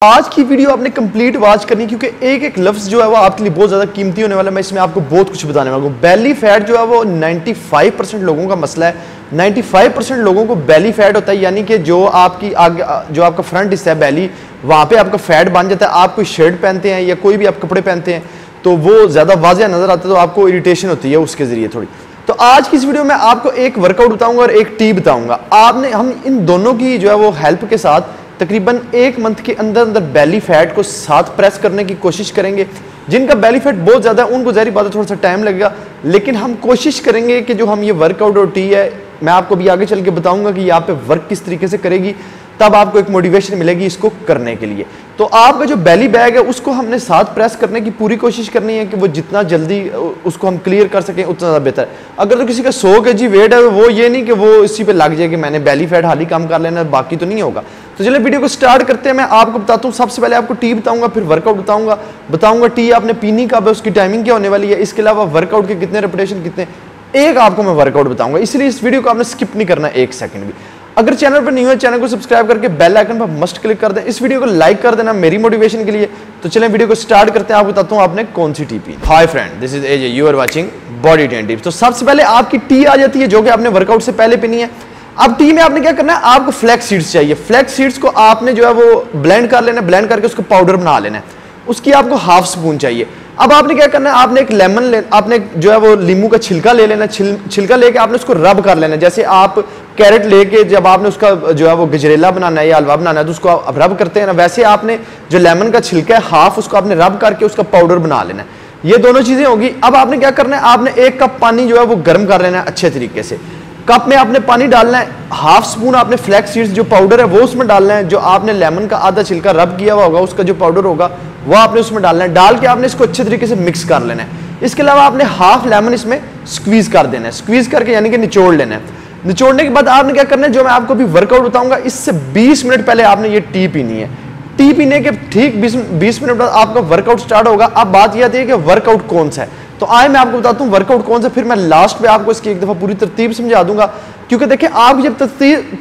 आज की वीडियो आपने कंप्लीट वॉच करनी क्योंकि एक एक लफ्ज जो है वो आपके लिए बहुत ज्यादा कीमती होने वाला है। मैं इसमें आपको बहुत कुछ बताने वाला हूँ। बेली फैट जो है वो 95% लोगों का मसला है। 95% लोगों को बेली फैट होता है, यानी कि जो आपका फ्रंट हिस्सा है बेली, वहां पे आपका फैट बन जाता है। आप कोई शर्ट पहनते हैं या कोई भी आप कपड़े पहनते हैं तो वो ज्यादा वाज़ेह नजर आता है, तो आपको इरिटेशन होती है उसके जरिए थोड़ी। तो आज की इस वीडियो में आपको एक वर्कआउट बताऊंगा और एक टी बताऊंगा। हम इन दोनों की जो है वो हेल्प के साथ तकरीबन 1 मंथ के अंदर अंदर बेली फैट को साथ प्रेस करने की कोशिश करेंगे। जिनका बेली फैट बहुत ज़्यादा है उनको ज़ाहिर बात है थोड़ा सा टाइम लगेगा, लेकिन हम कोशिश करेंगे कि जो हम ये वर्कआउट और टी है, मैं आपको भी आगे चल के बताऊंगा कि यहाँ पे वर्क किस तरीके से करेगी, तब आपको एक मोटिवेशन मिलेगी इसको करने के लिए। तो आपका जो बेली बैग है उसको हमने साथ प्रेस करने की पूरी कोशिश करनी है कि वो जितना जल्दी उसको हम क्लियर कर सकें उतना ज़्यादा बेहतर है। अगर तो किसी का 100 kg वेट है, वो ये नहीं कि वो इसी पे लग जाए कि मैंने बेली फैट हाल ही कम कर लेना, बाकी तो नहीं होगा। तो चलिए वीडियो को स्टार्ट करते हैं। मैं आपको बताता हूँ, सबसे पहले आपको टी बताऊंगा, फिर वर्कआउट बताऊंगा टी आपने पीनी कब है, उसकी टाइमिंग क्या होने वाली है, इसके अलावा वर्कआउट के कितने रेपिटेशन कितने, एक आपको मैं वर्कआउट बताऊंगा। इसलिए इस वीडियो को आपने स्किप नहीं करना 1 सेकंड भी। अगर चैनल पर नहीं हो चैनल को सब्सक्राइब करके बेल आइकन पर मस्ट क्लिक कर दें। इस वीडियो को लाइक कर देना मेरी मोटिवेशन के लिए। तो चलें वीडियो को स्टार्ट करते हैं। आपको बताता हूं आपने कौन सी T P. Hi friend, this is AJ, you are watching body train tips. तो सबसे पहले आपकी टी आ जाती है जो कि आपने वर्कआउट से पहले पीनी है। अब टी में आपने क्या करना है, आपको फ्लैक्स सीड्स चाहिए। फ्लैक्स सीड्स को आपने जो है वो ब्लेंड कर लेना, ब्लेंड करके उसको पाउडर बना लेना है। उसकी आपको 1/2 स्पून चाहिए। अब आपने क्या करना है, आपने एक आपने जो है वो नींबू का छिलका ले लेना। छिलका लेके आपने उसको रब कर लेना। जैसे आप कैरेट लेके जब आपने उसका जो है वो गजरेला बनाना है या हलवा बनाना है तो उसको आप रब करते हैं ना, वैसे आपने जो लेमन का छिलका है 1/2 उसको आपने रब करके उसका पाउडर बना लेना है। ये दोनों चीजें होगी। अब आपने क्या करना है, आपने 1 कप पानी जो है वो गर्म कर लेना है अच्छे तरीके से। कप में आपने पानी डालना है, 1/2 स्पून आपने फ्लैक्स सीड्स जो पाउडर है वो उसमें डालना है। जो आपने लेमन का आधा छिलका रब किया हुआ होगा उसका जो पाउडर होगा वो आपने उसमें डालना है। डाल के आपने इसको अच्छे तरीके से मिक्स कर लेना है। इसके अलावा आपने 1/2 लेमन इसमें स्क्वीज कर देना है। स्क्वीज करके यानी कि निचोड़ लेना है। निचोड़ने के बाद आपने क्या करना है, जो मैं आपको अभी वर्कआउट बताऊंगा इससे 20 मिनट पहले आपने ये टी पीनी है। टी पीने के ठीक 20 मिनट बाद आपका वर्कआउट स्टार्ट होगा। अब बात यह आती है कि वर्कआउट कौन सा है, तो आए मैं आपको बताता हूं वर्कआउट कौन सा, फिर मैं लास्ट में आपको इसकी एक दफा पूरी तरतीब समझा दूंगा। क्योंकि देखिए, आप जब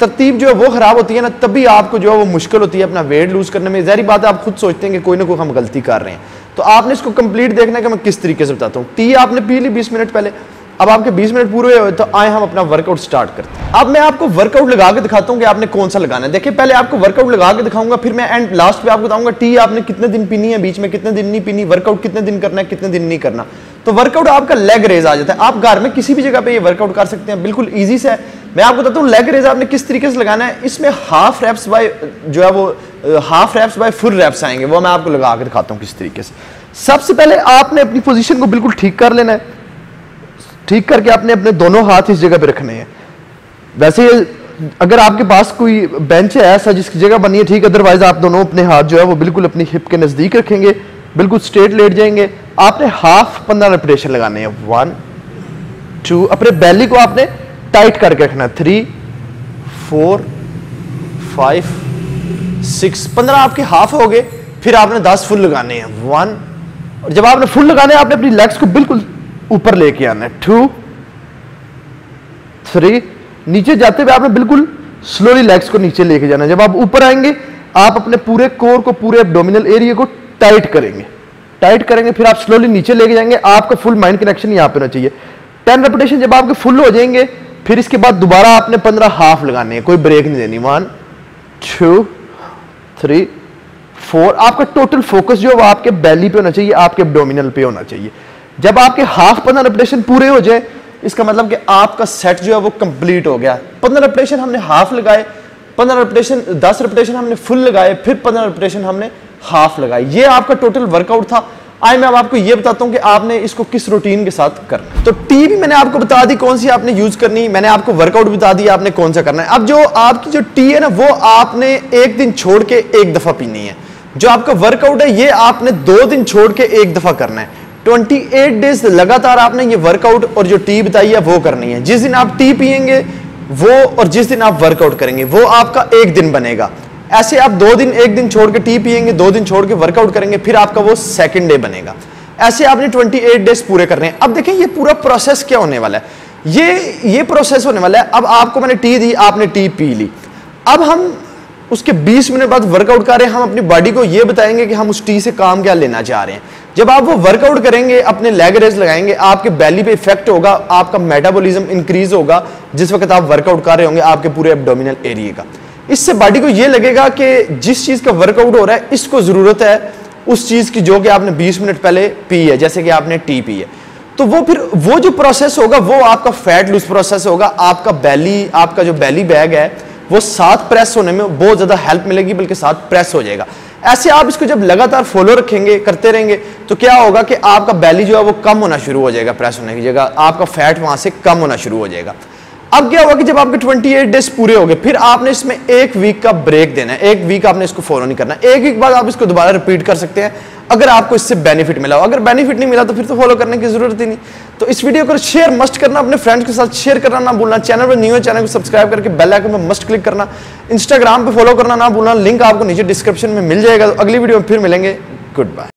तरतीब जो है वो खराब होती है ना, तभी आपको जो है वो मुश्किल होती है अपना वेट लूज करने में। ज़ाहिर बात है आप खुद सोचते हैं कि कोई ना कोई हम गलती कर रहे हैं, तो आपने इसको कंप्लीट देखना है कि मैं किस तरीके से बताता हूँ। टी आपने पी ली 20 मिनट पहले। अब आपके 20 मिनट पूरे हुए तो आए हम अपना वर्कआउट स्टार्ट करते हैं। अब मैं आपको वर्कआउट लगा के दिखाता हूं कि आपने कौन सा लगाना है। देखिए, पहले आपको वर्कआउट लगा के दिखाऊंगा, फिर मैं एंड लास्ट पे आपको बताऊंगा टी आपने कितने दिन पीनी है, बीच में कितने दिन नहीं पीनी, वर्कआउट कितने दिन करना है, कितने दिन नहीं करना। तो वर्कआउट आपका लेग रेज आ जाता है। आप घर में किसी भी जगह पे ये वर्कआउट कर सकते हैं, बिल्कुल ईजी से है। मैं आपको बताता हूँ लेग रेज आपने किस तरीके से लगाना है। इसमें half wraps by full wraps आएंगे, वो मैं आपको लगा के दिखाता हूँ किस तरीके से। सबसे पहले आपने अपनी पोजीशन को बिल्कुल ठीक कर लेना है। ठीक करके आपने अपने दोनों हाथ इस जगह पे रखने हैं। वैसे अगर आपके पास कोई बेंच है ऐसा जिसकी जगह बनी है ठीक, अदरवाइज आप दोनों अपने हाथ जो है वो बिल्कुल अपनी हिप के नजदीक रखेंगे, बिल्कुल स्ट्रेट लेट जाएंगे। आपने 15 रेपिटेशन लगाने हैं। 1 2, अपने बेली को आपने टाइट करके रखना है। 3 4 5 6, 15 आपके हाफ हो गए। फिर आपने 10 फुल लगाने हैं। 1, और जब आपने फुल लगाने हैं आपने अपनी लेग्स को बिल्कुल ऊपर लेके आना है। 2 3, नीचे जाते हुए आपने बिल्कुल स्लोली लेग्स को नीचे लेके जाना है। जब आप ऊपर आएंगे आप अपने पूरे कोर को, पूरे एब्डोमिनल एरिया को टाइट करेंगे। फिर आप स्लोली नीचे लेके जाएंगे। आपका फुल माइंड कनेक्शन यहां पे होना चाहिए। 10 रेपिटेशन जब आपके फुल हो जाएंगे, फिर इसके बाद दोबारा आपने 15 हाफ लगाने हैं, कोई ब्रेक नहीं देनी। 1 2 3 4, आपका टोटल फोकस जो है वो आपके बेली पे होना चाहिए, आपके एब्डोमिनल पे होना चाहिए। जब आपके हाफ 15 रेपिटेशन पूरे हो जाए, इसका मतलब कि आपका सेट जो है वो कंप्लीट हो गया। 15 रेपिटेशन हमने हाफ लगाए, 15 रेपिटेशन 10 रेपिटेशन हमने फुल लगाए, फिर 15 रेपिटेशन हमने हाफ लगाए। ये आपका टोटल वर्कआउट था। आए मैं अब आपको ये बताता हूं कि आपने इसको किस रूटीन के साथ करना है। तो टी भी मैंने आपको बता दी कौन सी आपने यूज करनी, मैंने आपको वर्कआउट बता दिया आपने कौन सा करना है। अब जो आपकी जो टी है ना, वो आपने 1 दिन छोड़ के 1 दफा पीनी है। जो आपका वर्कआउट है ये आपने 2 दिन छोड़ के 1 दफा करना है। 28 डेज लगातार आपने ये वर्कआउट और जो टी बताई है वो करनी है। जिस दिन आप टी पिएंगे वो और जिस दिन आप वर्कआउट करेंगे वो आपका 1 दिन बनेगा। ऐसे आप 2 दिन 1 दिन छोड़ के टी पिएंगे, 2 दिन छोड़ के वर्कआउट करेंगे, फिर आपका वो 2nd डे बनेगा। ऐसे आपने 28 डेज पूरे करने हैं। अब देखें ये पूरा प्रोसेस क्या होने वाला है, ये प्रोसेस होने वाला है। अब आपको मैंने टी दी, आपने टी पी ली। अब हम उसके 20 मिनट बाद वर्कआउट कर रहे हैं, हम अपनी बॉडी को ये बताएंगे कि हम उस टी से काम क्या लेना चाह रहे हैं। जब आप वो वर्कआउट करेंगे, अपने लेग रेज लगाएंगे, आपके बेली पे इफेक्ट होगा, आपका मेटाबॉलिज्म इंक्रीज होगा जिस वक्त आप वर्कआउट कर रहे होंगे आपके पूरे एब्डोमिनल एरिया का। इससे बॉडी को ये लगेगा कि जिस चीज का वर्कआउट हो रहा है इसको जरूरत है उस चीज की जो कि आपने 20 मिनट पहले पी है, जैसे कि आपने टी पी है। तो वो फिर वो जो प्रोसेस होगा वो आपका फैट लूज प्रोसेस होगा। आपका जो बेली बैग है वो साथ प्रेस होने में बहुत ज्यादा हेल्प मिलेगी, बल्कि साथ प्रेस हो जाएगा। ऐसे आप इसको जब लगातार फॉलो रखेंगे, करते रहेंगे, तो क्या होगा कि आपका बेली जो है वो कम होना शुरू हो जाएगा, प्रेस होने की जगह आपका फैट वहां से कम होना शुरू हो जाएगा। अब क्या होगा कि जब आपके 28 डेज पूरे हो गए, फिर आपने इसमें 1 वीक का ब्रेक देना है। 1 वीक आपने इसको फॉलो नहीं करना। 1 वीक बाद आप इसको दोबारा रिपीट कर सकते हैं अगर आपको इससे बेनिफिट मिला हो। अगर बेनिफिट नहीं मिला तो फिर तो फॉलो करने की जरूरत ही नहीं। तो इस वीडियो को शेयर मस्ट करना, अपने फ्रेंड्स के साथ शेयर करना ना भूलना। चैनल पर न्यू है, चैनल को सब्सक्राइब करके बेल आइकन पर मस्ट क्लिक करना। इंस्टाग्राम पे फॉलो करना ना भूलना, लिंक आपको नीचे डिस्क्रिप्शन में मिल जाएगा। तो अगली वीडियो में फिर मिलेंगे। Good bye.